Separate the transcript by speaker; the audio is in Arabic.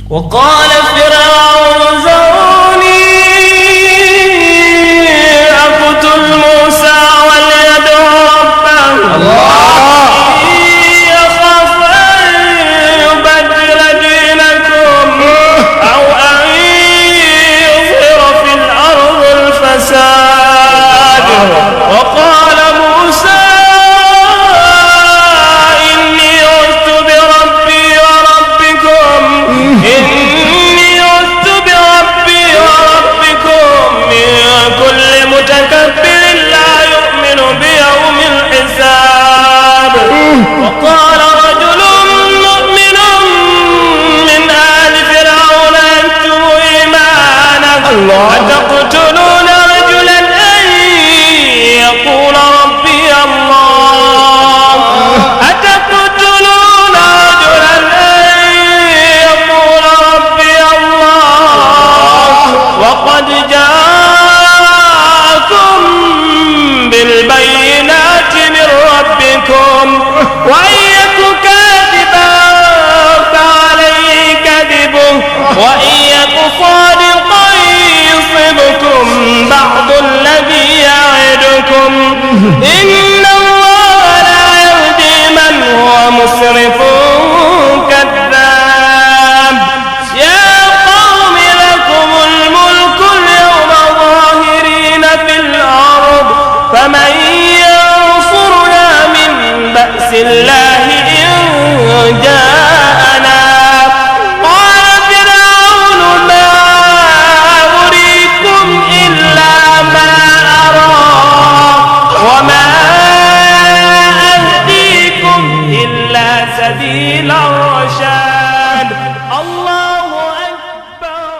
Speaker 1: وقال فرعون ذروني أقتل موسى وليدع ربه يخاف أن يبدل دينكم أو أن يظهر في الأرض الفساد. وقال موسى إني عذت بربي وربكم من كل متكبر لا يؤمن بيوم الحساب. وقال رجل مؤمن من آل فرعون يكتم إيمانه